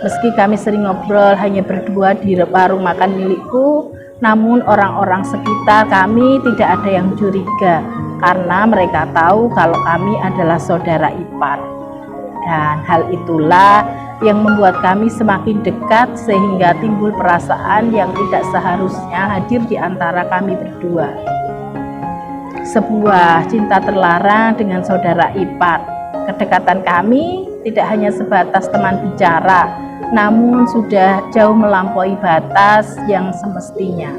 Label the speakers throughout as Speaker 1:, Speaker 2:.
Speaker 1: Meski kami sering ngobrol hanya berdua di warung makan milikku, namun orang-orang sekitar kami tidak ada yang curiga karena mereka tahu kalau kami adalah saudara ipar. Dan hal itulah yang membuat kami semakin dekat sehingga timbul perasaan yang tidak seharusnya hadir di antara kami berdua. Sebuah cinta terlarang dengan saudara ipar. Kedekatan kami tidak hanya sebatas teman bicara, namun sudah jauh melampaui batas yang semestinya.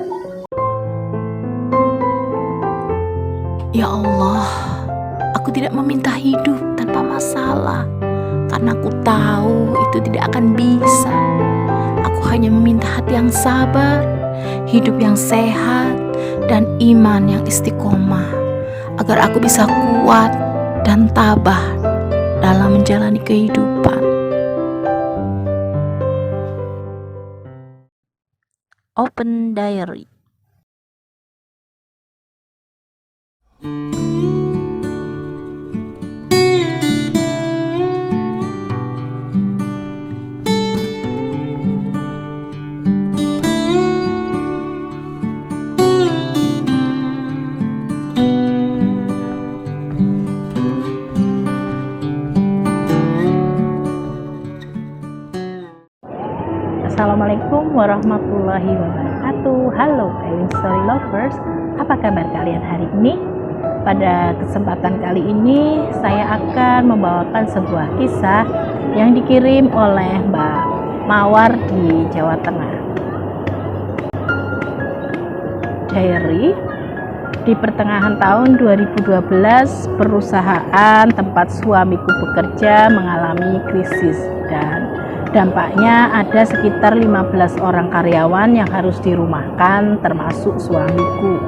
Speaker 2: Ya Allah, aku tidak meminta hidup tanpa masalah, karena aku tahu itu tidak akan bisa. Aku hanya meminta hati yang sabar, hidup yang sehat, dan iman yang istiqomah, agar aku bisa kuat dan tabah dalam menjalani kehidupan. Open Diary.
Speaker 1: Assalamualaikum warahmatullahi wabarakatuh. Halo Kailing Story Lovers, apa kabar kalian hari ini? Pada kesempatan kali ini saya akan membawakan sebuah kisah yang dikirim oleh Mbak Mawar di Jawa Tengah. Diary. Di pertengahan tahun 2012, perusahaan tempat suamiku bekerja mengalami krisis dan dampaknya ada sekitar 15 orang karyawan yang harus dirumahkan termasuk suamiku.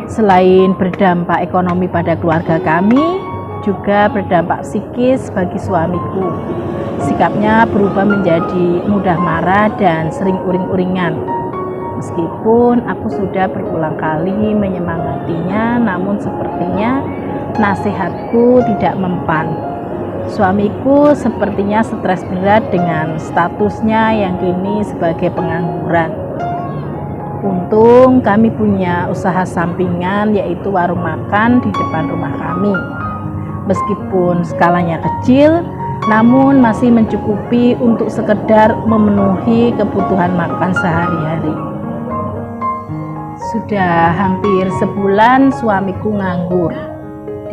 Speaker 1: Selain berdampak ekonomi pada keluarga kami, juga berdampak psikis bagi suamiku. Sikapnya berubah menjadi mudah marah dan sering uring-uringan. Meskipun aku sudah berulang kali menyemangatinya, namun sepertinya nasihatku tidak mempan. Suamiku sepertinya stres berat dengan statusnya yang kini sebagai pengangguran. Untung kami punya usaha sampingan yaitu warung makan di depan rumah kami. Meskipun skalanya kecil, namun masih mencukupi untuk sekedar memenuhi kebutuhan makan sehari-hari. Sudah hampir sebulan suamiku nganggur.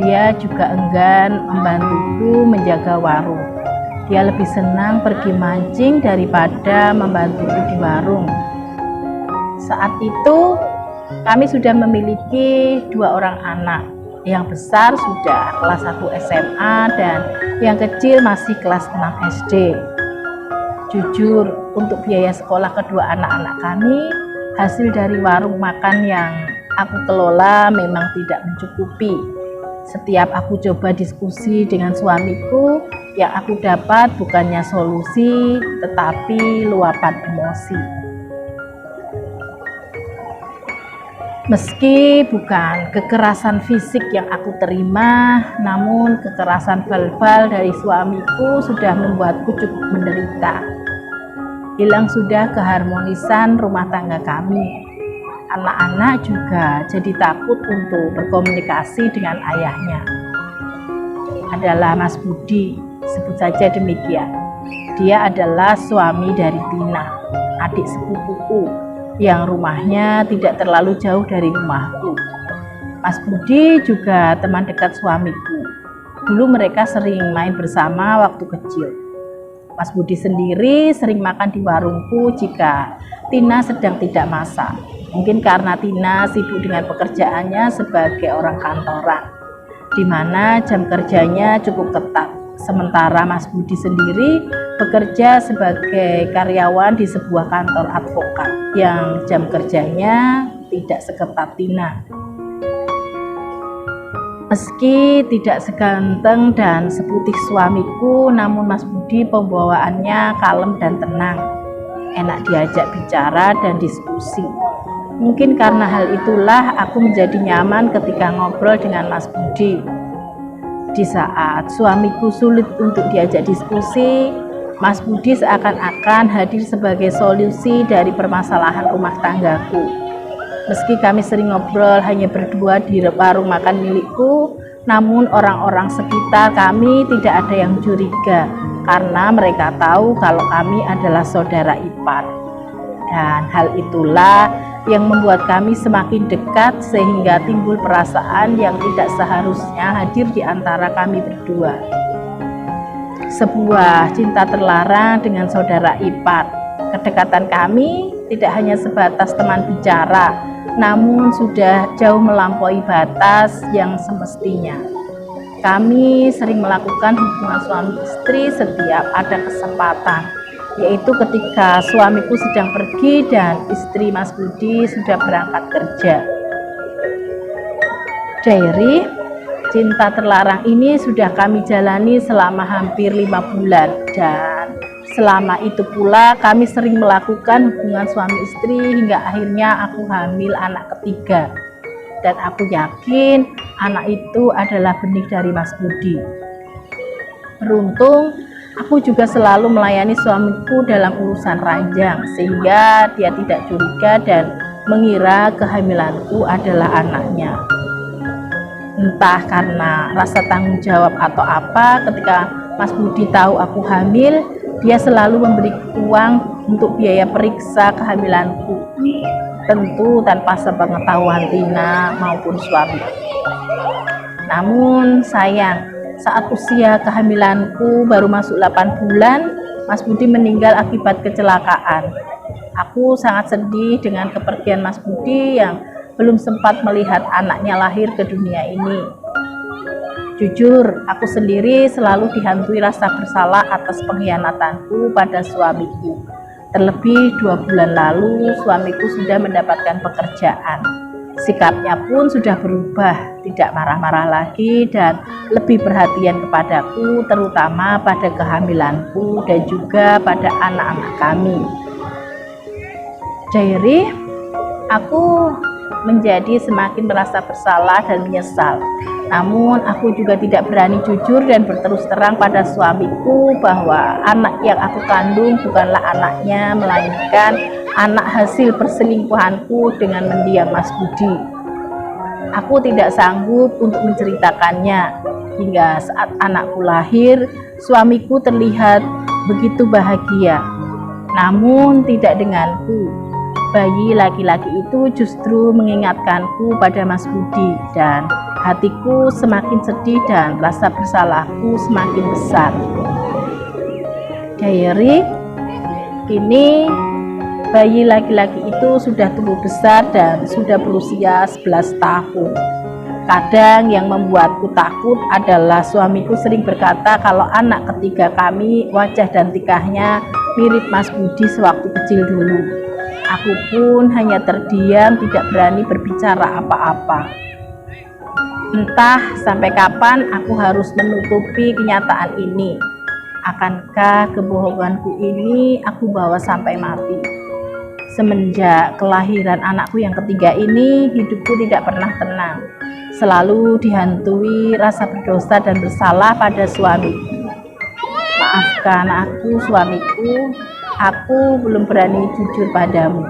Speaker 1: Dia juga enggan membantuku menjaga warung. Dia lebih senang pergi mancing daripada membantuku di warung. Saat itu kami sudah memiliki 2 orang anak. Yang besar sudah kelas 1 SMA dan yang kecil masih kelas 6 SD. Jujur, untuk biaya sekolah kedua anak-anak kami, hasil dari warung makan yang aku kelola memang tidak mencukupi. Setiap aku coba diskusi dengan suamiku, yang aku dapat bukannya solusi, tetapi luapan emosi. Meski bukan kekerasan fisik yang aku terima, namun kekerasan verbal dari suamiku sudah membuatku cukup menderita. Hilang sudah keharmonisan rumah tangga kami. Anak-anak juga jadi takut untuk berkomunikasi dengan ayahnya. Adalah Mas Budi, sebut saja demikian. Dia adalah suami dari Tina, adik sepupuku, yang rumahnya tidak terlalu jauh dari rumahku. Mas Budi juga teman dekat suamiku. Dulu mereka sering main bersama waktu kecil. Mas Budi sendiri sering makan di warungku jika Tina sedang tidak masak. Mungkin karena Tina sibuk dengan pekerjaannya sebagai orang kantoran, di mana jam kerjanya cukup ketat. Sementara Mas Budi sendiri bekerja sebagai karyawan di sebuah kantor advokat yang jam kerjanya tidak seketat Tina. Meski tidak seganteng dan seputih suamiku, namun Mas Budi pembawaannya kalem dan tenang. Enak diajak bicara dan diskusi. Mungkin karena hal itulah aku menjadi nyaman ketika ngobrol dengan Mas Budi. Di saat suamiku sulit untuk diajak diskusi, Mas Budi seakan-akan hadir sebagai solusi dari permasalahan rumah tanggaku. Meski kami sering ngobrol hanya berdua di warung makan milikku, namun orang-orang sekitar kami tidak ada yang curiga karena mereka tahu kalau kami adalah saudara ipar. Dan hal itulah yang membuat kami semakin dekat sehingga timbul perasaan yang tidak seharusnya hadir di antara kami berdua. Sebuah cinta terlarang dengan saudara ipar. Kedekatan kami tidak hanya sebatas teman bicara, namun sudah jauh melampaui batas yang semestinya. Kami sering melakukan hubungan suami istri setiap ada kesempatan, yaitu ketika suamiku sedang pergi dan istri Mas Budi sudah berangkat kerja. Diary cinta terlarang ini sudah kami jalani selama hampir 5 bulan, dan selama itu pula kami sering melakukan hubungan suami istri hingga akhirnya aku hamil anak ketiga. Dan aku yakin anak itu adalah benih dari Mas Budi. Beruntung aku juga selalu melayani suamiku dalam urusan ranjang sehingga dia tidak curiga dan mengira kehamilanku adalah anaknya. Entah karena rasa tanggung jawab atau apa, ketika Mas Budi tahu aku hamil, dia selalu memberi uang untuk biaya periksa kehamilanku, tentu tanpa sepengetahuan Tina maupun suami. Namun sayang, saat usia kehamilanku baru masuk 8 bulan, Mas Budi meninggal akibat kecelakaan. Aku sangat sedih dengan kepergian Mas Budi yang belum sempat melihat anaknya lahir ke dunia ini. Jujur, aku sendiri selalu dihantui rasa bersalah atas pengkhianatanku pada suamiku. Terlebih 2 bulan lalu, suamiku sudah mendapatkan pekerjaan. Sikapnya pun sudah berubah, tidak marah-marah lagi dan lebih perhatian kepadaku, terutama pada kehamilanku dan juga pada anak-anak kami. Diary, aku menjadi semakin merasa bersalah dan menyesal. Namun aku juga tidak berani jujur dan berterus terang pada suamiku bahwa anak yang aku kandung bukanlah anaknya, melainkan anak hasil perselingkuhanku dengan mendiang Mas Budi. Aku tidak sanggup untuk menceritakannya. Hingga saat anakku lahir, suamiku terlihat begitu bahagia. Namun tidak denganku. Bayi laki-laki itu justru mengingatkanku pada Mas Budi dan hatiku semakin sedih dan rasa bersalahku semakin besar. Diary, kini bayi laki-laki itu sudah tumbuh besar dan sudah berusia 11 tahun. Kadang yang membuatku takut adalah suamiku sering berkata kalau anak ketiga kami wajah dan tingkahnya mirip Mas Budi sewaktu kecil dulu. Aku pun hanya terdiam, tidak berani berbicara apa-apa. Entah sampai kapan aku harus menutupi kenyataan ini. Akankah kebohonganku ini aku bawa sampai mati? Semenjak kelahiran anakku yang ketiga ini, hidupku tidak pernah tenang. Selalu dihantui rasa berdosa dan bersalah pada suamiku. Maafkan aku, suamiku. Aku belum berani jujur padamu.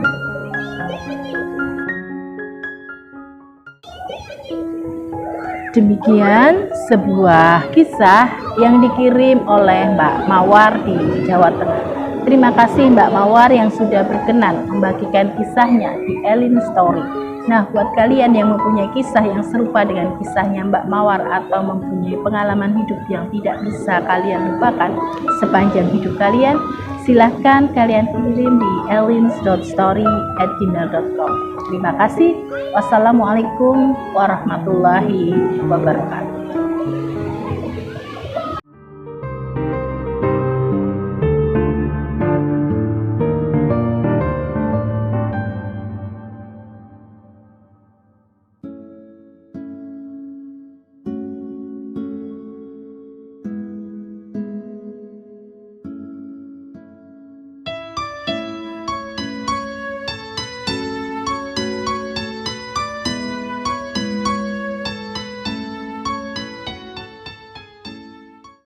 Speaker 1: Demikian sebuah kisah yang dikirim oleh Mbak Mawar di Jawa Tengah. Terima kasih Mbak Mawar yang sudah berkenan membagikan kisahnya di Elin Story. Nah, buat kalian yang mempunyai kisah yang serupa dengan kisahnya Mbak Mawar atau mempunyai pengalaman hidup yang tidak bisa kalian lupakan sepanjang hidup kalian, silahkan kalian kirim di elins.story@gmail.com. Terima kasih. Wassalamualaikum warahmatullahi wabarakatuh.